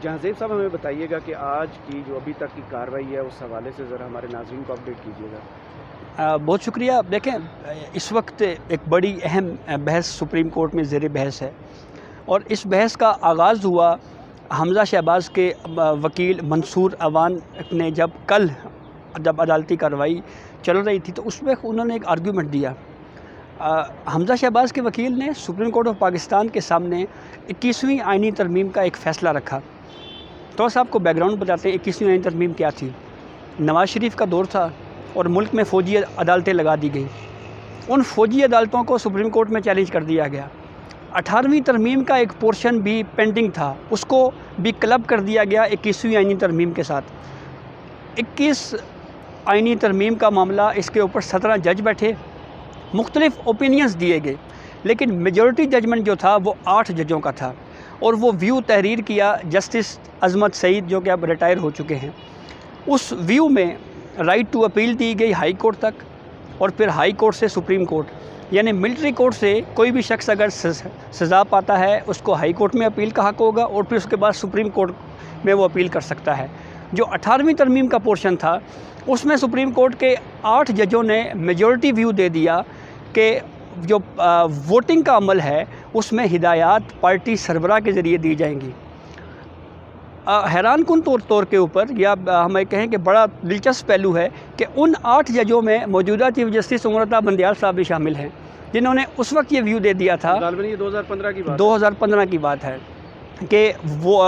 जहांज़ेब साहब हमें बताइएगा कि आज की जो अभी तक की कार्रवाई है उस हवाले से ज़रा हमारे नाज़रीन को अपडेट कीजिएगा। बहुत शुक्रिया। देखें, इस वक्त एक बड़ी अहम बहस सुप्रीम कोर्ट में ज़ेर बहस है और इस बहस का आगाज़ हुआ हमज़ा शहबाज के वकील मंसूर अवान ने जब अदालती कार्रवाई चल रही थी तो उसमें उन्होंने एक आर्गूमेंट दिया। हमज़ा शहबाज के वकील ने सुप्रीम कोर्ट ऑफ पाकिस्तान के सामने 21वीं आइनी तरमीम का एक फ़ैसला रखा। तो साहब को बैकग्राउंड बताते हैं 21वीं आइनी तरमीम क्या थी। नवाज़ शरीफ का दौर था और मुल्क में फ़ौजी अदालतें लगा दी गई। उन फ़ौजी अदालतों को सुप्रीम कोर्ट में चैलेंज कर दिया गया। 18वीं तरमीम का एक पोर्शन भी पेंडिंग था, उसको भी क्लब कर दिया गया 21वीं आइनी तरमीम के साथ। 21 आइनी तरमीम का मामला, इसके ऊपर 17 जज बैठे, मुख्तलिफ ओपिनियंस दिए गए, लेकिन मेजॉरिटी जजमेंट जो था वो 8 जजों का था और वो व्यू तहरीर किया जस्टिस अजमत सईद, जो कि अब रिटायर हो चुके हैं। उस व्यू में राइट टू अपील दी गई हाई कोर्ट तक और फिर हाई कोर्ट से सुप्रीम कोर्ट, यानी मिलिट्री कोर्ट से कोई भी शख्स अगर सज़ा पाता है उसको हाई कोर्ट में अपील का हक़ होगा और फिर उसके बाद सुप्रीम कोर्ट में वो अपील कर सकता है। जो 18वीं तरमीम का पोर्शन था उसमें सुप्रीम कोर्ट के 8 जजों ने मेजॉरिटी व्यू दे दिया कि जो वोटिंग का अमल है उसमें हिदायत पार्टी सरबराह के ज़रिए दी जाएंगी। हैरान कुन तौर के ऊपर, या हमें कहें कि बड़ा दिलचस्प पहलू है कि उन 8 जजों में मौजूदा चीफ जस्टिस उमर बंदियाल साहब भी शामिल हैं, जिन्होंने उस वक्त ये व्यू दे दिया था। 2015 की बात है कि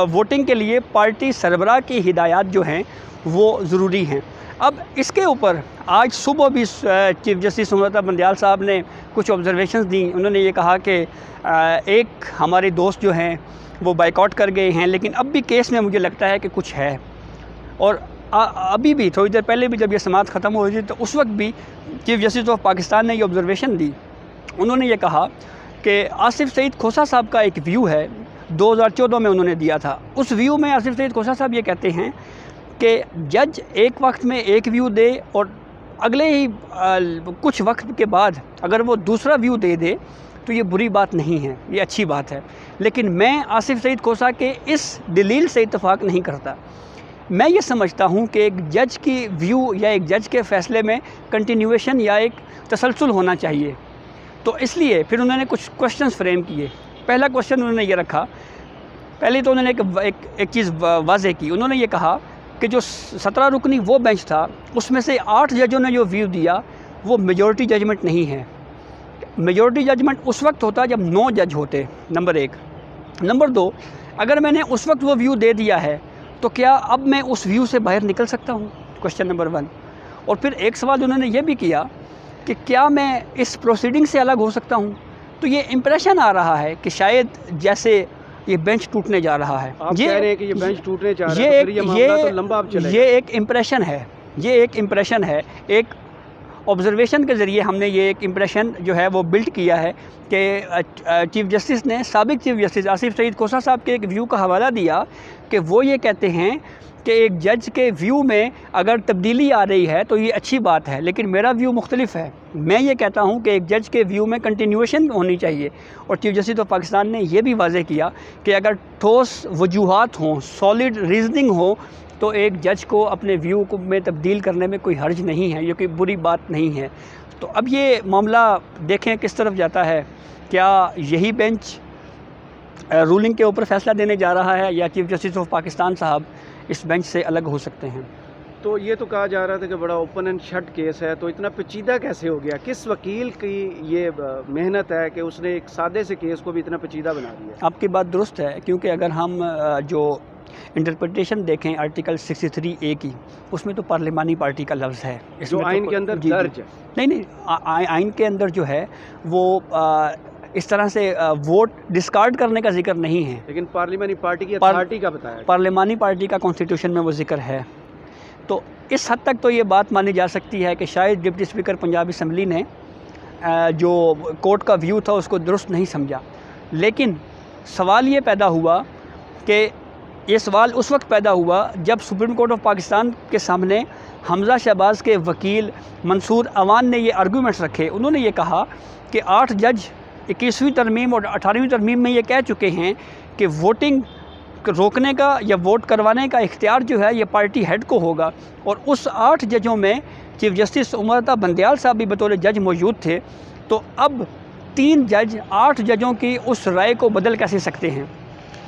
वोटिंग के लिए पार्टी सरबराह की हिदायत जो हैं वो ज़रूरी हैं। अब इसके ऊपर आज सुबह भी चीफ जस्टिस उमर बंदियाल साहब ने कुछ ऑब्जर्वेशंस दी। उन्होंने ये कहा कि एक हमारे दोस्त जो हैं वो बाइकआउट कर गए हैं, लेकिन अब भी केस में मुझे लगता है कि कुछ है। और अभी भी थोड़ी देर पहले भी जब ये समाअत ख़त्म हो रही थी तो उस वक्त भी चीफ जस्टिस ऑफ पाकिस्तान ने ये ऑब्जर्वेशन दी। उन्होंने ये कहा कि आसिफ सईद खोसा साहब का एक व्यू है, 2014 में उन्होंने दिया था। उस व्यू में आसिफ सईद खोसा साहब ये कहते हैं कि जज एक वक्त में एक व्यू दे और अगले ही कुछ वक्त के बाद अगर वो दूसरा व्यू दे दे तो ये बुरी बात नहीं है, ये अच्छी बात है। लेकिन मैं आसिफ सईद खोसा के इस दलील से इत्तफ़ाक़ नहीं करता। मैं ये समझता हूँ कि एक जज की व्यू या एक जज के फ़ैसले में कंटिन्यूएशन या एक तसलसल होना चाहिए। तो इसलिए फिर उन्होंने कुछ क्वेश्चंस फ्रेम किए। पहला क्वेश्चन उन्होंने ये रखा, पहले तो उन्होंने एक चीज़ वाज़ेह की। उन्होंने ये कहा कि जो 17 रुकनी वो बेंच था उसमें से 8 जजों ने जो व्यू दिया वो मेजॉरिटी जजमेंट नहीं है। मेजॉरिटी जजमेंट उस वक्त होता जब 9 जज होते, नंबर 1। नंबर 2, अगर मैंने उस वक्त वो व्यू दे दिया है तो क्या अब मैं उस व्यू से बाहर निकल सकता हूँ, क्वेश्चन नंबर 1। और फिर एक सवाल उन्होंने ये भी किया कि क्या मैं इस प्रोसीडिंग से अलग हो सकता हूँ। तो ये इम्प्रेशन आ रहा है कि शायद जैसे ये बेंच टूटने जा रहा है। आप कह रहे हैं कि ये बेंच टूटने जा रहा है, तो ये मामला तो लंबा अब चलेगा। ये एक इम्प्रेशन है, ये एक इम्प्रेशन है। एक ऑब्जर्वेशन के ज़रिए हमने ये एक इम्प्रेशन जो है वो बिल्ड किया है कि चीफ जस्टिस ने साबिक चीफ जस्टिस आसिफ सईद खोसा साहब के एक व्यू का हवाला दिया कि वो ये कहते हैं कि एक जज के व्यू में अगर तब्दीली आ रही है तो ये अच्छी बात है, लेकिन मेरा व्यू मुख्तलिफ है। मैं ये कहता हूँ कि एक जज के व्यू में कंटिन्यूएशन होनी चाहिए। और चीफ जस्टिस ऑफ पाकिस्तान ने यह भी वाज़ेह किया कि अगर ठोस वजूहात हों, सॉलिड रीजनिंग हो, तो एक जज को अपने व्यू को में तब्दील करने में कोई हर्ज नहीं है, ये कोई बुरी बात नहीं है। तो अब ये मामला देखें किस तरफ जाता है। क्या यही बेंच रूलिंग के ऊपर फ़ैसला देने जा रहा है या चीफ जस्टिस ऑफ पाकिस्तान साहब इस बेंच से अलग हो सकते हैं। तो ये तो कहा जा रहा था कि बड़ा ओपन एंड शट केस है, तो इतना पेचीदा कैसे हो गया? किस वकील की ये मेहनत है कि उसने एक सादे से केस को भी इतना पेचीदा बना दिया? आपकी बात दुरुस्त है, क्योंकि अगर हम जो इंटरप्रिटेशन देखें आर्टिकल 63A की, उसमें तो पार्लिमानी पार्टी का लफ्ज़ है, जो आइन के अंदर दर्ज है। नहीं, आइन के अंदर जो है वो इस तरह से वोट डिस्कार्ड करने का जिक्र नहीं है, लेकिन पार्लिमानी पार्टी की अथॉरिटी का बताया। पार्लिमानी पार्टी का कॉन्स्टिट्यूशन में वो जिक्र है। तो इस हद तक तो ये बात मानी जा सकती है कि शायद डिप्टी स्पीकर पंजाब असम्बली ने जो कोर्ट का व्यू था उसको दुरुस्त नहीं समझा। लेकिन सवाल ये पैदा हुआ कि ये सवाल उस वक्त पैदा हुआ जब सुप्रीम कोर्ट ऑफ पाकिस्तान के सामने हमज़ा शहबाज के वकील मंसूर अवान ने ये आर्गूमेंट्स रखे। उन्होंने ये कहा कि 8 जज 21वीं तरमीम और 18वीं तरमीम में ये कह चुके हैं कि वोटिंग रोकने का या वोट करवाने का इख्तियार जो है ये पार्टी हेड को होगा। और उस 8 जजों में चीफ जस्टिस उमरता बंदयाल साहब भी बतौर जज मौजूद थे, तो अब 3 जज 8 जजों की उस राय को बदल कैसे सकते हैं?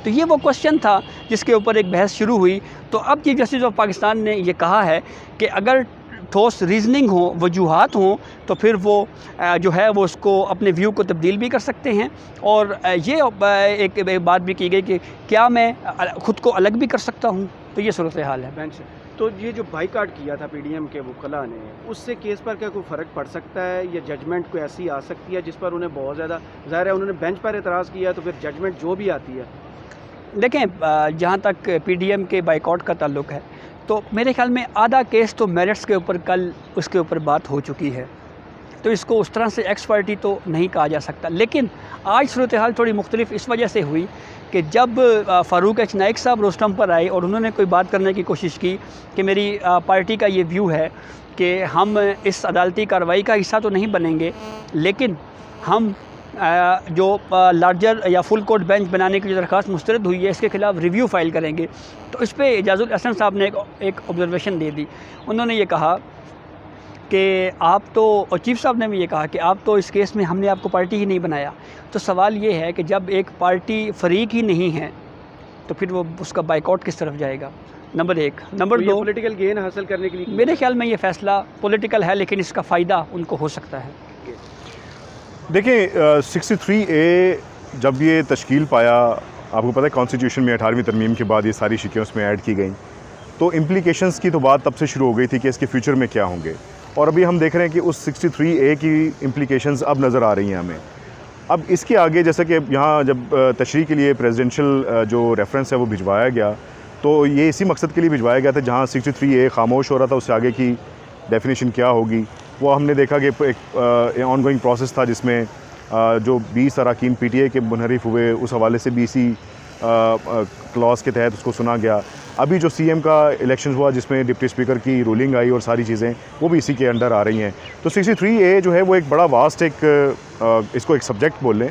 तो ये वो क्वेश्चन था जिसके ऊपर एक बहस शुरू हुई। तो अब चीफ जस्टिस ऑफ पाकिस्तान ने ये कहा है कि अगर ठोस रीजनिंग हो, वजूहात हों, तो फिर वो जो है वो उसको अपने व्यू को तब्दील भी कर सकते हैं। और ये एक बात भी की गई कि क्या मैं ख़ुद को अलग भी कर सकता हूँ। तो ये सूरत हाल है बेंच से। तो ये जो बाइकाट किया था पीडीएम के वकला ने, उससे केस पर क्या कोई फ़र्क पड़ सकता है या जजमेंट कोई ऐसी आ सकती है जिस पर उन्हें बहुत ज़्यादा, ज़ाहिर है उन्होंने बेंच पर एतराज़ किया तो फिर जजमेंट जो भी आती है? देखें, जहाँ तक पीडीएम के बाइकआउट का ताल्लुक़ है तो मेरे ख्याल में आधा केस तो मेरिट्स के ऊपर कल उसके ऊपर बात हो चुकी है, तो इसको उस तरह से एक्स पार्टी तो नहीं कहा जा सकता। लेकिन आज सूरत हाल थोड़ी मुख्तलिफ इस वजह से हुई कि जब फ़ारूक एच नाइक साहब रोस्टम पर आए और उन्होंने कोई बात करने की कोशिश की कि मेरी पार्टी का ये व्यू है कि हम इस अदालती कार्रवाई का हिस्सा तो नहीं बनेंगे, लेकिन हम जो लार्जर या फुल कोर्ट बेंच बनाने की जो दरख्वास्त मुस्तरद हुई है इसके ख़िलाफ़ रिव्यू फ़ाइल करेंगे। तो इस पर एजाज़ुल हसन साहब ने एक ऑब्जर्वेशन दे दी। उन्होंने ये कहा कि आप तो, और चीफ साहब ने भी ये कहा कि आप तो इस केस में हमने आपको पार्टी ही नहीं बनाया। तो सवाल ये है कि जब एक पार्टी फरीक ही नहीं है तो फिर वो उसका बाइकआउट किस तरफ जाएगा? नंबर 1। नंबर 2, पॉलिटिकल गेन हासिल करने के लिए मेरे ख्याल में ये फ़ैसला पॉलिटिकल है, लेकिन इसका फ़ायदा उनको हो सकता है। देखिए 63A जब ये तश्कील पाया, आपको पता है कॉन्स्टिट्यूशन में 18वीं तरमीम के बाद ये सारी शिकें उसमें ऐड की गई, तो इम्प्लीकेशंस की तो बात तब से शुरू हो गई थी कि इसके फ्यूचर में क्या होंगे। और अभी हम देख रहे हैं कि उस 63A की इम्प्लीकेशंस अब नज़र आ रही हैं हमें। अब इसके आगे जैसा कि यहाँ जब तशरीह के लिए प्रेसिडेंशियल जो रेफरेंस है वो भिजवाया गया, तो ये इसी मकसद के लिए भिजवाया गया था जहाँ 63A खामोश हो रहा था, उससे आगे की डेफिनेशन क्या होगी वो हमने देखा कि एक ऑनगोइंग प्रोसेस था जिसमें जो 20 अरकान PTA के मुनहरिफ हुए, उस हवाले से भी इसी क्लॉज के तहत उसको सुना गया। अभी जो CM का इलेक्शन हुआ जिसमें डिप्टी स्पीकर की रूलिंग आई और सारी चीज़ें वो भी इसी के अंडर आ रही हैं। तो 63A जो है वो एक बड़ा वास्ट इसको एक सब्जेक्ट बोल लें,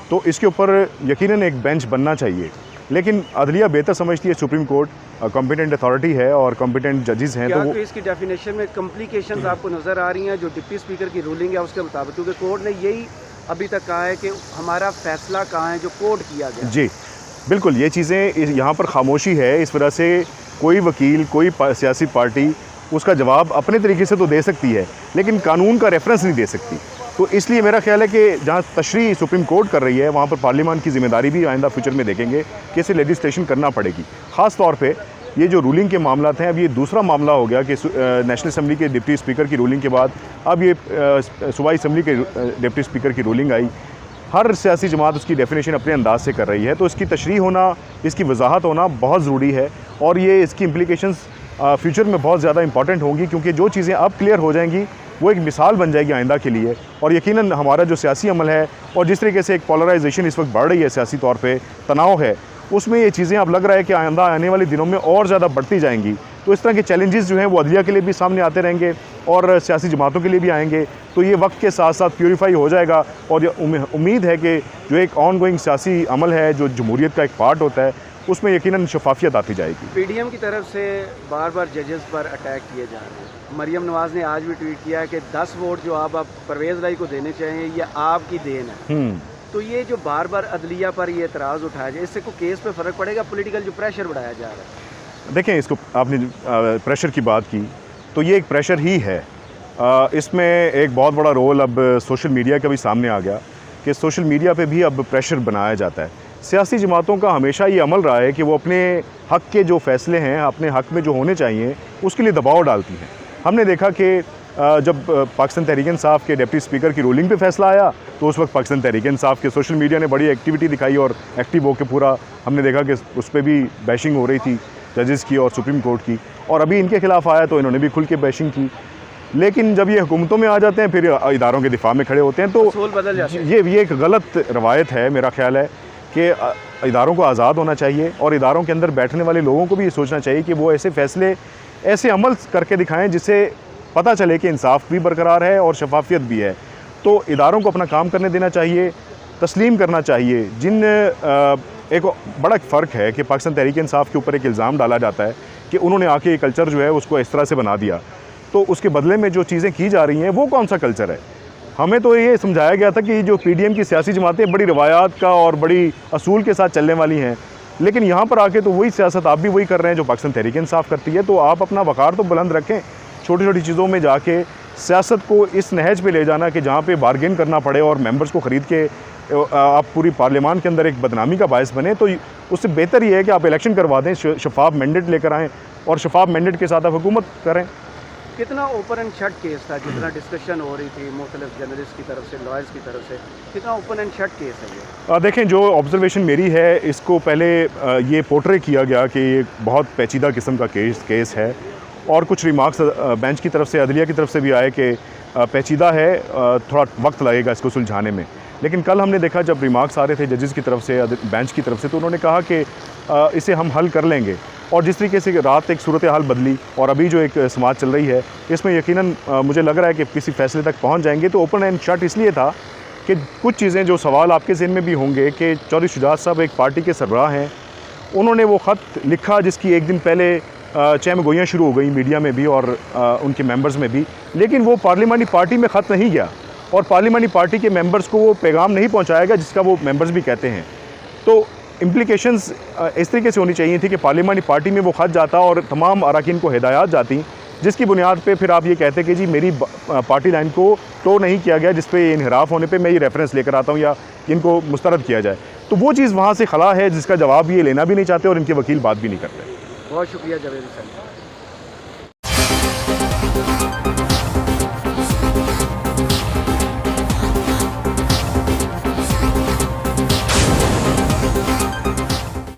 तो इसके ऊपर यकीनन एक बेंच बनना चाहिए। लेकिन अदलिया बेहतर समझती है, सुप्रीम कोर्ट कॉम्पिटेंट अथॉरिटी है और कॉम्पिटेंट जजेस हैं। तो इसकी डेफिनेशन में कम्प्लिकेशंस आपको नज़र आ रही हैं जो डिप्टी स्पीकर की रूलिंग है उसके मुताबिक, क्योंकि कोर्ट ने यही अभी तक कहा है कि हमारा फैसला कहाँ है जो कोर्ट किया गया। जी बिल्कुल, ये चीज़ें यहाँ पर खामोशी है। इस वजह से कोई वकील, कोई सियासी पार्टी उसका जवाब अपने तरीके से तो दे सकती है, लेकिन कानून का रेफरेंस नहीं दे सकती। तो इसलिए मेरा ख्याल है कि जहाँ तशरीह सुप्रीम कोर्ट कर रही है वहाँ पर पार्लियामान की ज़िम्मेदारी भी आइंदा फ्यूचर में देखेंगे कि इसे लेजिस्लेशन करना पड़ेगी। ख़ास तौर पे ये जो रूलिंग के मामला हैं, अब ये दूसरा मामला हो गया कि नेशनल असम्बली के डिप्टी स्पीकर की रूलिंग के बाद अब ये सूबाई असम्बली के डिप्टी स्पीकर की रूलिंग आई। हर सियासी जमात उसकी डेफिनेशन अपने अंदाज से कर रही है, तो इसकी तशरीह होना, इसकी वजाहत होना बहुत ज़रूरी है और ये इसकी इम्प्लीकेशंस फ्यूचर में बहुत ज़्यादा इंपॉर्टेंट होंगी, क्योंकि जो चीज़ें अब क्लियर हो जाएंगी वो एक मिसाल बन जाएगी आइंदा के लिए। और यकीनन हमारा जो सियासी अमल है और जिस तरीके से एक पोलराइजेशन इस वक्त बढ़ रही है सियासी तौर पे, तनाव है, उसमें ये चीज़ें अब लग रहा है कि आइंदा आने वाले दिनों में और ज़्यादा बढ़ती जाएंगी। तो इस तरह के चैलेंजेस जो हैं वो अदलिया के लिए भी सामने आते रहेंगे और सियासी जमातों के लिए भी आएंगे। तो ये वक्त के साथ साथ प्यूरीफाई हो जाएगा और ये उम्मीद है कि जो एक ऑन गोइंग सियासी अमल है जो जमहूरियत का एक पार्ट होता है उसमें यकीनन शफाफियत आती जाएगी। पीडीएम की तरफ से बार बार जजेस पर अटैक किए जा रहे हैं। मरियम नवाज़ ने आज भी ट्वीट किया है कि 10 वोट जो आप परवेज़ लाई को देने चाहिए ये आपकी देन है। तो ये जो बार बार अदलिया पर ये एतराज़ उठाया जाए, इससे कोई केस पे फ़र्क पड़ेगा? पॉलिटिकल जो प्रेशर बढ़ाया जा रहा है, देखें इसको, आपने प्रेशर की बात की तो ये एक प्रेशर ही है। इसमें एक बहुत बड़ा रोल अब सोशल मीडिया का भी सामने आ गया कि सोशल मीडिया पे भी अब प्रेशर बनाया जाता है। सियासी जमातों का हमेशा ये अमल रहा है कि वो अपने हक़ के जो फ़ैसले हैं, अपने हक़ में जो होने चाहिए उसके लिए दबाव डालती हैं। हमने देखा कि जब पाकिस्तान तहरीक इंसाफ के डिप्टी स्पीकर की रूलिंग पे फ़ैसला आया तो उस वक्त पाकिस्तान तहरीक इंसाफ के सोशल मीडिया ने बड़ी एक्टिविटी दिखाई और एक्टिव होकर पूरा हमने देखा कि उस पर भी बैशिंग हो रही थी जजेस की और सुप्रीम कोर्ट की, और अभी इनके ख़िलाफ़ आया तो इन्होंने भी खुल के बैशिंग की। लेकिन जब ये हुकूमतों में आ जाते हैं फिर इदारों के दिफा में खड़े होते हैं, तो बदल जाते हैं। ये एक गलत रवायत है। मेरा ख्याल है कि इदारों को आज़ाद होना चाहिए और इदारों के अंदर बैठने वाले लोगों को भी ये सोचना चाहिए कि वो ऐसे फ़ैसले, ऐसे अमल करके दिखाएं जिससे पता चले कि इंसाफ भी बरकरार है और शफाफियत भी है। तो इदारों को अपना काम करने देना चाहिए, तस्लीम करना चाहिए। जिन एक बड़ा फ़र्क है कि पाकिस्तान तहरीक इंसाफ के ऊपर एक इल्ज़ाम डाला जाता है कि उन्होंने आके ये कल्चर जो है उसको इस तरह से बना दिया, तो उसके बदले में जो चीज़ें की जा रही हैं वो कौन सा कल्चर है। हमें तो ये समझाया गया था कि जो PDM की सियासी जमातें बड़ी रवायात का और बड़ी असूल के साथ चलने वाली हैं, लेकिन यहाँ पर आके तो वही सियासत आप भी वही कर रहे हैं जो पाकिस्तान तहरीक इंसाफ करती है। तो आप अपना वक़ार तो बुलंद रखें, छोटी छोटी चीज़ों में जाके सियासत को इस नहज पे ले जाना कि जहाँ पे बार्गेन करना पड़े और मेंबर्स को ख़रीद के आप पूरी पार्लियामान के अंदर एक बदनामी का बायस बने, तो उससे बेहतर ये है कि आप इलेक्शन करवा दें, शफाफ मैंडेट लेकर आएँ और शफाफ मैंडेट के साथ आप हुकूमत करें। कितना ओपन एंड शट केस था, जितना डिस्कशन हो रही थी मुख्तलिफ जर्नलिस्ट की तरफ से, लॉयर्स की तरफ से, कितना ओपन एंड शट केस है ये? देखें, जो ऑब्जर्वेशन मेरी है, इसको पहले ये पोर्ट्रे किया गया कि ये बहुत पेचीदा किस्म का केस है और कुछ रिमार्क्स बेंच की तरफ से, अदलिया की तरफ से भी आए कि पेचीदा है, थोड़ा वक्त लगेगा इसको सुलझाने में। लेकिन कल हमने देखा जब रिमार्क्स आ रहे थे जजेस की तरफ से, बेंच की तरफ से, तो उन्होंने कहा कि इसे हम हल कर लेंगे। और जिस तरीके से रात एक सूरत हाल बदली और अभी जो एक समाज चल रही है, इसमें यकीनन मुझे लग रहा है कि किसी फैसले तक पहुंच जाएंगे। तो ओपन एंड शट इसलिए था कि कुछ चीज़ें जो सवाल आपके ज़हन में भी होंगे कि चौधरी शुजात साहब एक पार्टी के सरबराह हैं, उन्होंने वो ख़त लिखा जिसकी एक दिन पहले चहम गोइयाँ शुरू हो गई मीडिया में भी और उनके मेंबर्स में भी, लेकिन वो पार्लियामानी पार्टी में ख़त नहीं गया और पार्लियामानी पार्टी के मेंबर्स को वो पैगाम नहीं पहुँचाया गया जिसका वो मेंबर्स भी कहते हैं। तो इम्प्लिकेशंस इस तरीके से होनी चाहिए थी कि पार्लियामानी पार्टी में वो ख़त जाता और तमाम अरकान को हिदायत जाती, जिसकी बुनियाद पे फिर आप ये कहते कि जी मेरी पार्टी लाइन को तो नहीं किया गया, जिस पे इनहराफ होने पे मैं ये रेफरेंस लेकर आता हूँ या इनको मुस्तरद किया जाए। तो वो चीज़ वहाँ से खला है जिसका जवाब ये लेना भी नहीं चाहते और इनके वकील बात भी नहीं करते। बहुत शुक्रिया जावेद सर।